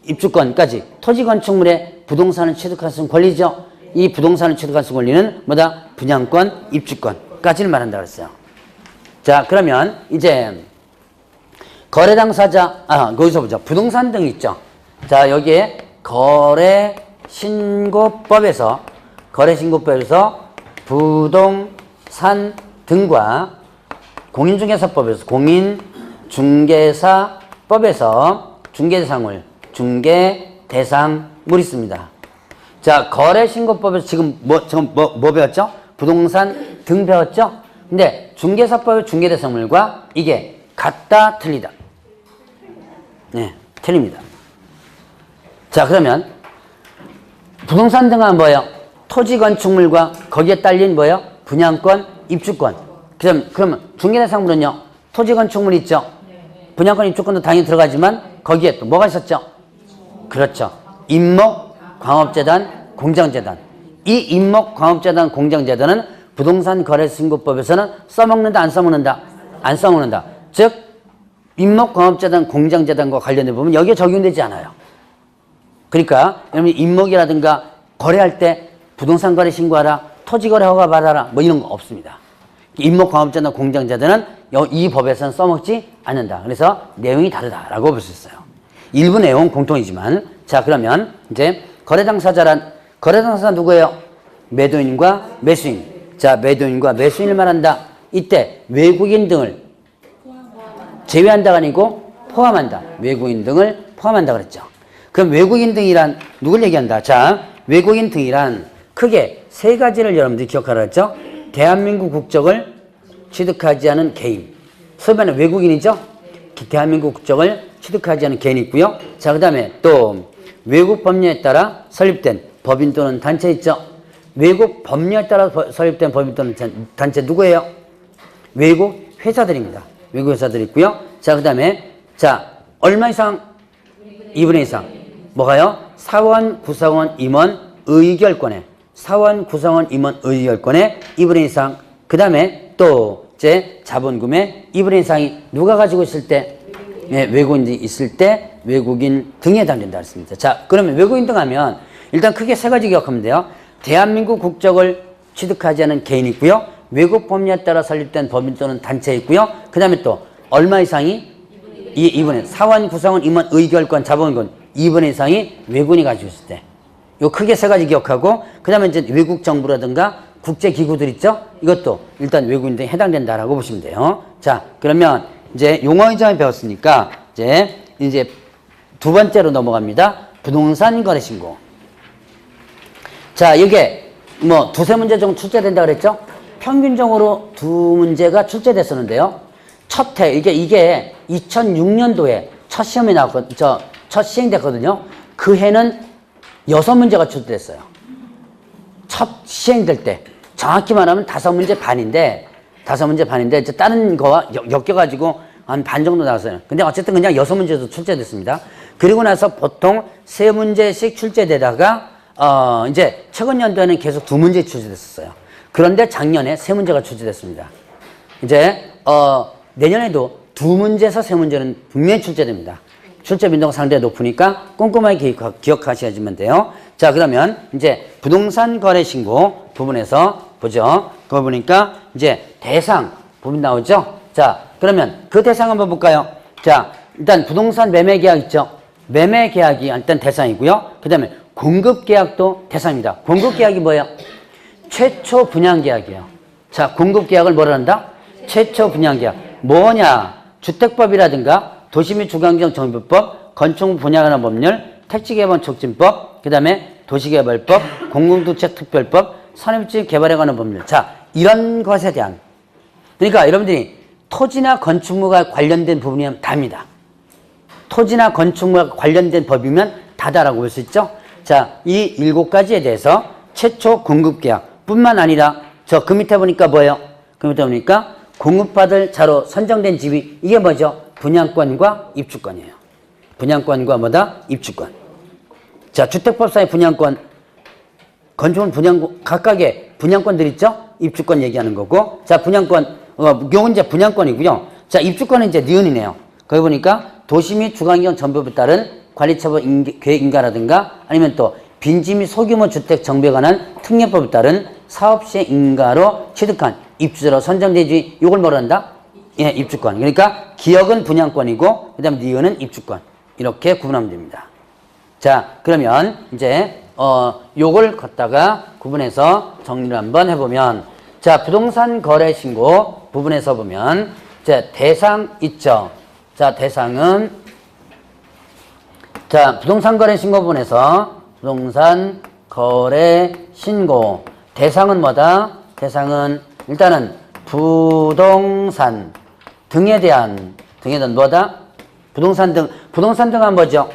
입주권까지 토지 건축물에 부동산을 취득할 수 있는 권리죠. 이 부동산을 취득할 수 있는 권리는 뭐다? 분양권, 입주권까지를 말한다 그랬어요. 자, 그러면 이제 거래 당사자, 거기서 보자. 부동산 등 있죠. 자, 여기에 거래신고법에서 부동산 등과 공인중개사법에서 중개대상물 있습니다. 자, 거래신고법에서 지금 뭐 배웠죠? 부동산 등 배웠죠? 근데 중개사법의 중개대상물과 이게 같다, 틀리다? 네, 틀립니다. 자, 그러면 부동산 등은 뭐예요? 토지 건축물과 거기에 딸린 뭐예요? 분양권, 입주권. 그러면 중개대상물은요? 토지 건축물 있죠? 분양권, 입주권도 당연히 들어가지만 거기에 또 뭐가 있었죠? 그렇죠. 임목, 광업재단, 공장재단. 이 임목, 광업재단, 공장재단은 부동산 거래신고법에서는 써먹는다, 안 써먹는다? 안 써먹는다. 즉 임목, 광업재단, 공장재단과 관련된 부분은 여기에 적용되지 않아요. 그러니까 여러분 임목이라든가 거래할 때 부동산 거래 신고하라, 토지 거래 허가 받아라, 뭐 이런 거 없습니다. 임목광업자나 공장자들은 이 법에서는 써먹지 않는다. 그래서 내용이 다르다라고 볼 수 있어요. 일부 내용 공통이지만 자 그러면 이제 거래당사자 누구예요? 매도인과 매수인. 자 매도인과 매수인을 말한다. 이때 외국인 등을 제외한다가 아니고 포함한다. 외국인 등을 포함한다 그랬죠. 그럼 외국인 등이란 누굴 얘기한다? 자 외국인 등이란 크게 세 가지를 여러분들이 기억하라 했죠. 대한민국 국적을 취득하지 않은 개인. 소변은 외국인이죠. 대한민국 국적을 취득하지 않은 개인이 있고요. 자, 그 다음에 또 외국 법령에 따라 설립된 법인 또는 단체 있죠. 외국 법령에 따라 설립된 법인 또는 단체 누구예요? 외국 회사들입니다. 외국 회사들이 있고요. 자, 그 다음에 자 얼마 이상? 2분의 2 이상. 뭐가요? 사원, 구성원, 임원, 의결권에 사원, 구성원, 임원, 의결권에 2분의 2 이상. 그 다음에 또 이제 자본금의 2분의 1 이상이 누가 가지고 있을 때? 네, 외국인이 있을 때 외국인 등에 해당된다 했습니다. 자, 그러면 외국인 등 하면 일단 크게 세 가지 기억하면 돼요. 대한민국 국적을 취득하지 않은 개인이 있고요. 외국 법령에 따라 설립된 법인 또는 단체 있고요. 그 다음에 또 얼마 이상이? 2분의 사원, 구성원, 임원, 의결권, 자본금 2분의 1 이상이 외국인이 가지고 있을 때. 요 크게 세 가지 기억하고 그 다음에 이제 외국 정부라든가 국제기구들 있죠? 이것도 일단 외국인 등에 해당된다라고 보시면 돼요. 자, 그러면 이제 용어의장을 배웠으니까 이제 두 번째로 넘어갑니다. 부동산 거래 신고. 자, 이게 뭐 두세 문제 정도 출제된다 그랬죠? 평균적으로 두 문제가 출제됐었는데요. 첫 해, 이게 2006년도에 첫 시험에 나왔거든요. 첫 시행됐거든요. 그 해는 6문제가 출제됐어요. 첫 시행될 때. 정확히 말하면 5문제 반인데 이제 다른 거와 엮여가지고 한 반 정도 나왔어요. 근데 어쨌든 그냥 6문제도 출제됐습니다. 그리고 나서 보통 3문제씩 출제되다가 이제 최근 연도에는 계속 2문제 출제됐었어요. 그런데 작년에 3문제가 출제됐습니다. 이제 내년에도 2문제에서 3문제는 분명히 출제됩니다. 출제 빈도가 상당히 높으니까 꼼꼼하게 기억하셔야지만 돼요. 자, 그러면 이제 부동산 거래 신고 부분에서 보죠. 그거 보니까 이제 대상 부분 나오죠. 자, 그러면 그 대상 한번 볼까요? 자, 일단 부동산 매매 계약 있죠. 매매 계약이 일단 대상이고요. 그 다음에 공급 계약도 대상입니다. 공급 계약이 뭐예요? 최초 분양 계약이에요. 자, 공급 계약을 뭐라 한다? 최초 분양 계약. 뭐냐? 주택법이라든가 도시 및 주거환경 정비법, 건축 분양하는 법률, 택지개발 촉진법, 그 다음에 도시개발법, 공공주택 특별법, 산업지 개발에 관한 법률. 자, 이런 것에 대한. 그러니까 여러분들이 토지나 건축물과 관련된 부분이면 답니다. 토지나 건축물과 관련된 법이면 다다라고 볼 수 있죠. 자, 이 7가지에 대해서 최초 공급계약 뿐만 아니라 저 그 밑에 보니까 뭐예요? 그 밑에 보니까 공급받을 자로 선정된 집이 이게 뭐죠? 분양권과 입주권이에요. 분양권과 뭐다? 입주권. 자, 주택법상의 분양권, 건축은 분양권, 각각의 분양권들 있죠? 입주권 얘기하는 거고. 자, 분양권, 요건 이제 분양권이고요. 자, 입주권은 이제 니은이네요. 거기 보니까 도시 및 주거환경 정비법에 따른 관리처분 계획 인가라든가 아니면 또 빈지 및 소규모 주택 정비에 관한 특례법에 따른 사업시행 인가로 취득한 입주자로 선정되지, 요걸 뭐라 한다? 예, 입주권. 그러니까 기역은 분양권이고, 그 다음에 니은은 입주권. 이렇게 구분하면 됩니다. 자, 그러면 이제, 요걸 갖다가 구분해서 정리를 한번 해보면, 자, 부동산 거래 신고 부분에서 보면, 자, 대상 있죠. 자, 대상은, 자, 부동산 거래 신고 부분에서, 부동산 거래 신고. 대상은 뭐다? 대상은, 일단은, 부동산 등에 대한 뭐다? 부동산 등 하면 뭐죠?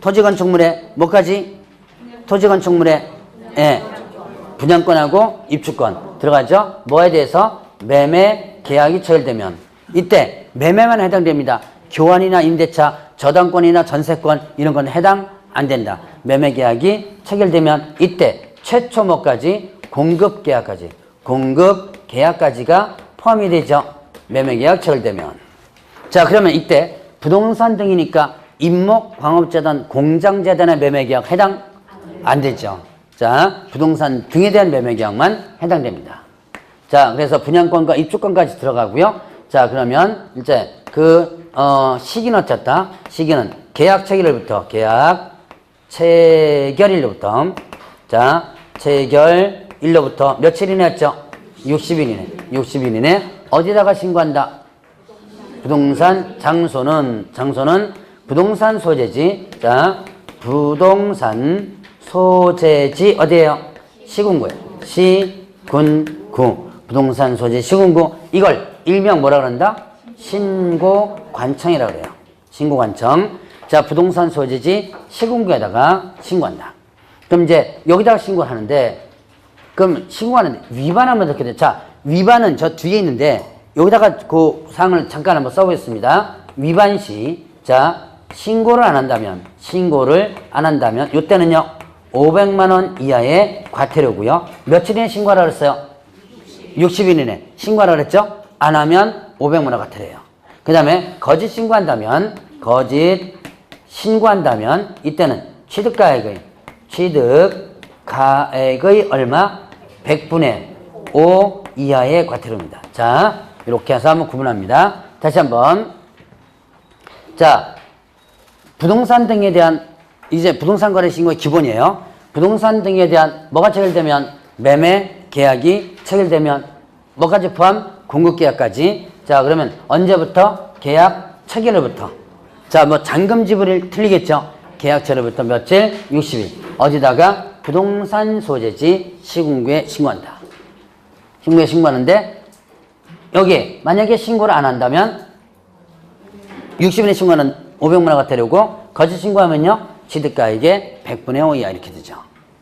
토지 건축물에 뭐까지? 토지 건축물에 예, 분양권하고 입주권 들어가죠? 뭐에 대해서? 매매 계약이 체결되면 이때 매매만 해당됩니다. 교환이나 임대차, 저당권이나 전세권 이런 건 해당 안 된다. 매매 계약이 체결되면 이때 최초 뭐까지? 공급 계약까지. 공급 계약까지가 포함이 되죠. 매매 계약 체결되면. 자, 그러면 이때 부동산 등이니까 임목, 광업재단, 공장재단의 매매 계약 해당 안 되죠. 자, 부동산 등에 대한 매매 계약만 해당됩니다. 자, 자, 그래서 분양권과 입주권까지 들어가고요. 자, 그러면 이제 시기는 어쨌다? 시기는 계약 체결일부터, 계약 체결일로부터, 자, 체결일로부터 며칠 이내 했죠? 60일 이내. 60일 이내 어디다가 신고한다? 부동산 장소는 부동산 소재지. 자, 부동산 소재지 어디에요? 시군구예요. 시군구. 부동산 소재 시군구. 이걸 일명 뭐라 그런다? 신고관청이라고 그래요. 신고관청. 자, 부동산 소재지 시군구에다가 신고한다. 그럼 이제 여기다가 신고를 하는데, 그럼 신고하는데 위반하면 어떻게 돼? 자, 위반은 저 뒤에 있는데 여기다가 그 사항을 잠깐 한번 써보겠습니다. 위반 시, 자, 신고를 안 한다면 이때는요 500만 원 이하의 과태료고요. 며칠 이내 신고하라 그랬어요? 60일 이내 신고하라 그랬죠? 안 하면 500만 원 과태료예요. 그 다음에 거짓 신고한다면 이때는 취득가액의 얼마? 100분의 5 이하의 과태료입니다. 자, 이렇게 해서 한번 구분합니다. 다시 한번. 자, 부동산 등에 대한, 이제 부동산 거래 신고의 기본이에요. 부동산 등에 대한 뭐가 체결되면? 매매 계약이 체결되면 뭐까지 포함? 공급 계약까지. 자, 그러면 언제부터? 계약 체결일부터. 자, 뭐 잔금 지불일 틀리겠죠? 계약처로부터 며칠? 60일. 어디다가? 부동산 소재지 시군구에 신고한다. 신고에 신고하는데 여기 만약에 신고를 안 한다면 60일에 신고하는 500만 원 과태료고, 거짓 신고하면요 취득가액의 100분의 5 이하 이렇게 되죠.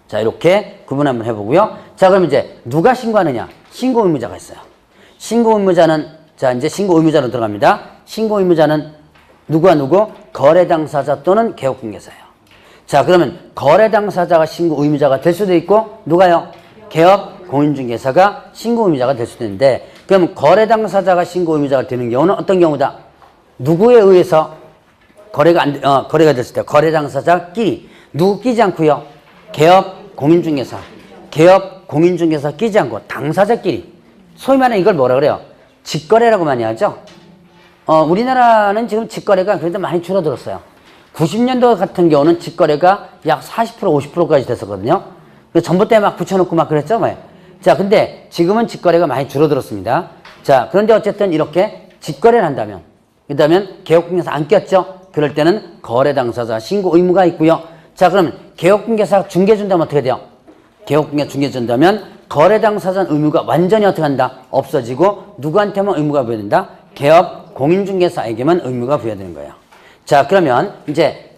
자, 이렇게 구분 한번 해보고요. 자, 그럼 이제 누가 신고하느냐? 신고 의무자가 있어요. 신고 의무자는, 자, 이제 신고 의무자로 들어갑니다. 신고 의무자는 누구? 거래 당사자 또는 개업공개사예요. 자, 그러면 거래 당사자가 신고 의무자가 될 수도 있고, 누가요? 개업 공인중개사가 신고 의무자가 될 수도 있는데, 그럼 거래 당사자가 신고 의무자가 되는 경우는 어떤 경우다? 누구에 의해서 거래가 됐을 때 거래 당사자끼리, 누구 끼지 않고요? 개업 공인중개사 끼지 않고 당사자끼리. 소위 말하는 이걸 뭐라 그래요? 직거래라고 많이 하죠. 우리나라는 지금 직거래가 그래도 많이 줄어들었어요. 90년도 같은 경우는 직거래가 약 40% 50%까지 됐었거든요. 전부 때 막 붙여놓고 막 그랬죠. 자, 근데 지금은 직거래가 많이 줄어들었습니다. 자, 그런데 어쨌든 이렇게 직거래를 한다면, 그다음에 개업공개사 안 꼈죠? 그럴 때는 거래 당사자 신고 의무가 있고요. 자, 그러면 개업공개사가 중개준다면 어떻게 돼요? 개업공개 중개준다면 거래 당사자 의무가 완전히 어떻게 한다? 없어지고 누구한테만 의무가 부여된다? 개업 공인중개사에게만 의무가 부여되는 거예요. 자, 그러면 이제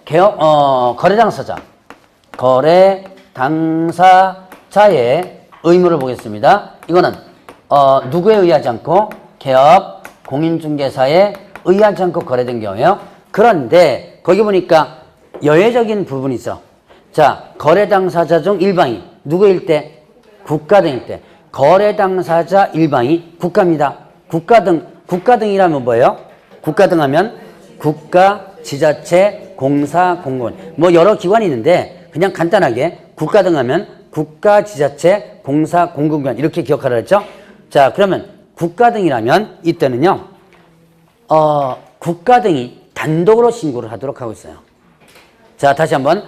거래 당사자의 의무를 보겠습니다. 이거는 누구에 의하지 않고 개업 공인중개사에 의하지 않고 거래된 경우예요. 그런데 거기 보니까 여외적인 부분이 있어. 자, 거래 당사자 중 일방이 누구일 때? 국가 등일 때. 거래 당사자 일방이 국가입니다. 국가 등이라면 뭐예요? 국가 등 하면 국가, 지자체, 공사, 공무원, 뭐 여러 기관이 있는데 그냥 간단하게 국가 등 하면 국가, 지자체, 공사, 공공기관 이렇게 기억하라 했죠? 자, 그러면 국가 등이라면 이때는요 국가 등이 단독으로 신고를 하도록 하고 있어요. 자, 다시 한번.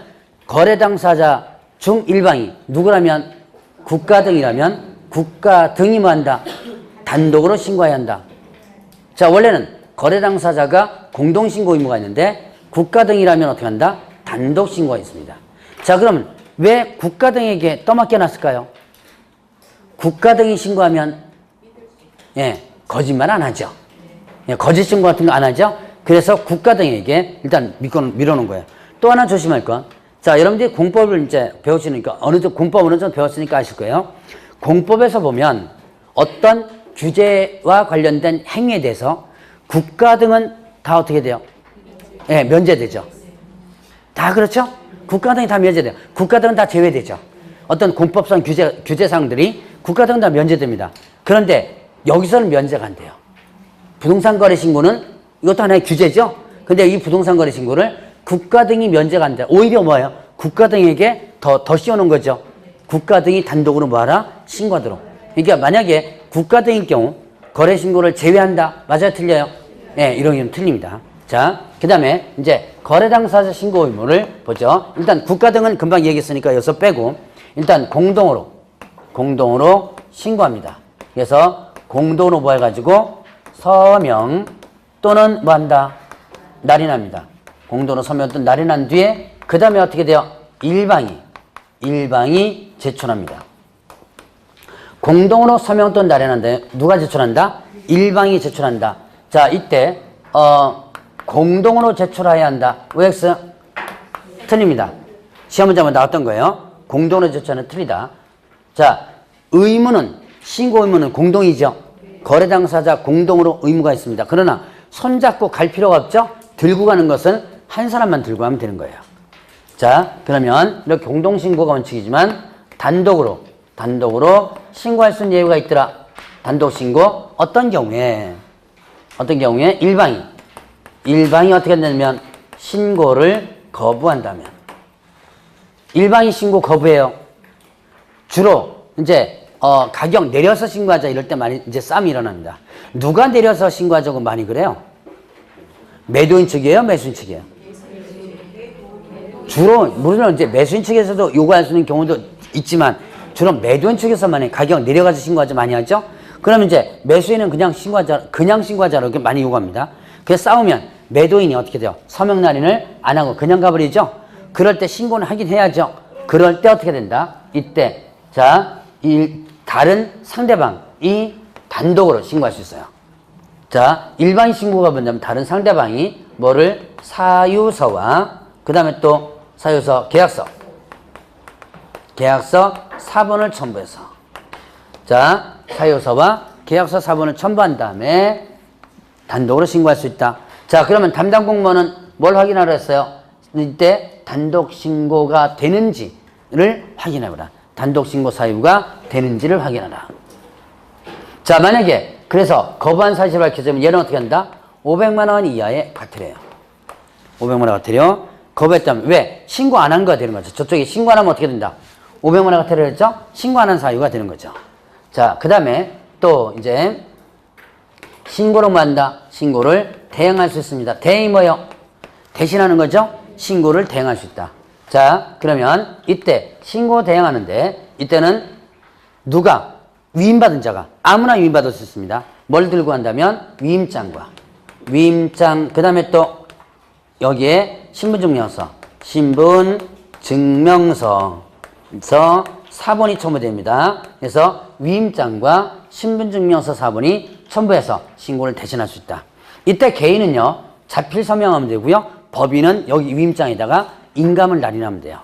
거래 당사자 중 일방이 누구라면? 국가 등이라면 국가 등이 뭐 한다? 단독으로 신고해야 한다. 자, 원래는 거래 당사자가 공동신고 의무가 있는데 국가 등이라면 어떻게 한다? 단독 신고가 있습니다. 자, 그러면 왜 국가 등에게 떠맡겨 놨을까요? 국가 등이 신고하면 거짓말 안 하죠. 거짓 신고 같은 거 안 하죠. 그래서 국가 등에게 일단 밀어놓은 거예요. 또 하나 조심할 건, 자, 여러분들이 공법을 이제 배우시니까 공법 어느 정도 배웠으니까 아실 거예요. 공법에서 보면 어떤 규제와 관련된 행위에 대해서 국가 등은 다 어떻게 돼요? 면제되죠. 다 그렇죠? 국가 등이 다 면제돼요. 국가 등은 다 제외되죠. 어떤 공법상 규제사항들이 국가 등은 다 면제됩니다. 그런데 여기서는 면제가 안 돼요. 부동산 거래 신고는 이것도 하나의 규제죠. 근데 이 부동산 거래 신고를 국가 등이 면제가 안 돼. 오히려 뭐예요? 국가 등에게 더 씌워놓은 거죠. 국가 등이 단독으로 뭐하라? 신고하도록. 그러니까 만약에 국가 등일 경우 거래 신고를 제외한다. 맞아요? 틀려요? 예, 이런 의견은 틀립니다. 자, 그 다음에 이제 거래 당사자 신고 의무를 보죠. 일단 국가 등은 금방 얘기했으니까 여기서 빼고 일단 공동으로 신고합니다. 그래서 공동으로 뭐 해가지고 서명 또는 뭐 한다? 날인합니다. 공동으로 서명 또는 날인한 뒤에 그 다음에 어떻게 돼요? 일방이 제출합니다. 공동으로 서명 또는 날인한데 누가 제출한다? 일방이 제출한다. 자, 이때 공동으로 제출해야 한다. OX 틀립니다. 시험 문제 한번 나왔던 거예요. 공동으로 제출하는 틀리다. 자, 신고 의무는 공동이죠. 거래 당사자 공동으로 의무가 있습니다. 그러나 손잡고 갈 필요가 없죠. 들고 가는 것은 한 사람만 들고 가면 되는 거예요. 자, 그러면 이렇게 공동신고가 원칙이지만 단독으로 신고할 수 있는 예외가 있더라. 단독신고 어떤 경우에 일방이 어떻게 된다면 신고를 거부한다면 일방이 신고 거부해요. 주로 이제 가격 내려서 신고하자 이럴 때 많이 이제 싸움이 일어납니다. 누가 내려서 신고하자고 많이 그래요? 매도인 측이에요? 매수인 측이에요? 주로 물론 이제 매수인 측에서도 요구할 수 있는 경우도 있지만 주로 매도인 측에서만 가격 내려가서 신고하자 많이 하죠. 그러면 이제 매수인은 그냥 신고하자로 이렇게 많이 요구합니다. 그래서 싸우면 매도인이 어떻게 돼요? 서명 날인을 안 하고 그냥 가버리죠. 그럴 때 신고는 하긴 해야죠. 그럴 때 어떻게 된다? 이때 자, 다른 상대방이 단독으로 신고할 수 있어요. 자, 일반 신고가 뭐냐면 다른 상대방이 뭐를 사유서와 그 다음에 또 사유서 계약서 사본을 첨부해서 자, 사유서와 계약서 사본을 첨부한 다음에 단독으로 신고할 수 있다. 자, 그러면 담당 공무원은 뭘 확인하러 했어요? 이때 단독 신고가 되는지를 확인해보라. 단독 신고 사유가 되는지를 확인하라. 자, 만약에 그래서 거부한 사실을 밝혀지면 얘는 어떻게 한다? 500만 원 이하의 과태료예요. 500만 원 과태료. 거부했다면 왜? 신고 안 한 거가 되는 거죠. 저쪽에 신고 안 하면 어떻게 된다? 500만 원 과태료를 했죠? 신고 안 한 사유가 되는 거죠. 자, 그 다음에 또 이제 신고를 뭐 한다? 신고를 대행할 수 있습니다. 대행이 뭐예요? 대신하는 거죠? 신고를 대행할 수 있다. 자, 그러면 이때 신고 대행하는데 이때는 누가? 위임받은 자가 아무나 위임받을 수 있습니다. 뭘 들고 한다면 위임장과 위임장 그 다음에 또 여기에 신분증명서 사본이 첨부됩니다. 그래서 위임장과 신분증명서 사본이 첨부해서 신고를 대신할 수 있다. 이때 개인은요 자필 서명하면 되고요. 법인은 여기 위임장에다가 인감을 날인하면 돼요.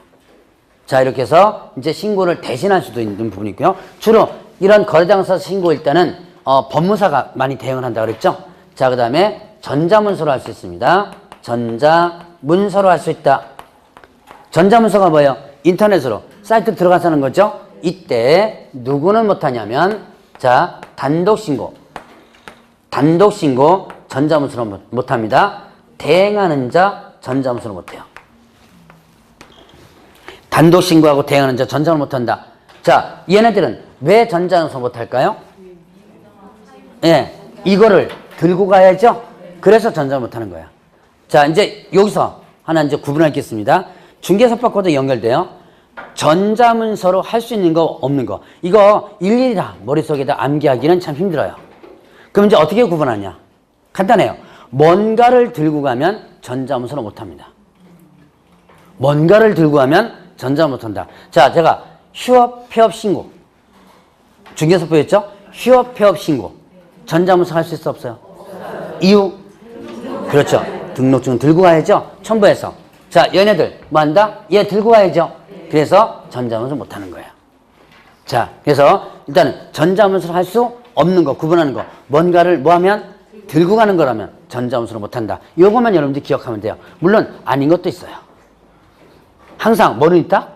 자, 이렇게 해서 이제 신고를 대신할 수도 있는 부분이 있고요. 주로 이런 거래당사자 신고일 때는 법무사가 많이 대응을 한다고 그랬죠. 자, 그 다음에 전자문서로 할 수 있습니다. 전자문서로 할 수 있다. 전자문서가 뭐예요? 인터넷으로 사이트 들어가서 하는 거죠. 이때 누구는 못하냐면 자, 단독신고 전자문서로 못합니다. 대행하는 자 전자문서로 못해요. 단독신고하고 대행하는 자 전자문서 못한다. 자, 얘네들은 왜 전자문서 못할까요? 예, 이거를 들고 가야죠. 그래서 전자문서 못하는 거야. 자, 이제 여기서 하나 이제 구분할 게 있습니다. 중개사법과도 연결돼요. 전자문서로 할 수 있는 거 없는 거 이거 일일이 다 머릿속에다 암기하기는 참 힘들어요. 그럼 이제 어떻게 구분하냐? 간단해요. 뭔가를 들고 가면 전자문서로 못합니다. 뭔가를 들고 가면 전자문서 못한다. 자, 제가 휴업 폐업 신고 중개사법이었죠? 휴업 폐업 신고 전자문서 할 수 있어 없어요? 이유? 그렇죠. 등록증 들고 가야죠. 첨부해서. 자, 얘네들 뭐 한다? 얘 들고 가야죠. 그래서 전자문서 못하는 거예요. 자, 그래서 일단은 전자문서를 할 수 없는 거 구분하는 거 뭔가를 뭐 하면 들고 가는 거라면 전자문서를 못한다. 이것만 여러분들이 기억하면 돼요. 물론 아닌 것도 있어요. 항상 뭐는 있다?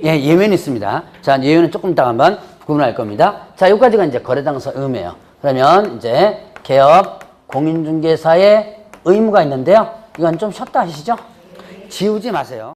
예, 예외는 있습니다. 자, 예외는 조금 이따가 한번 구분할 겁니다. 자, 여기까지가 이제 거래당사 의무예요. 그러면 이제 개업 공인중개사의 의무가 있는데요. 이건 좀 쉬었다 하시죠? 지우지 마세요.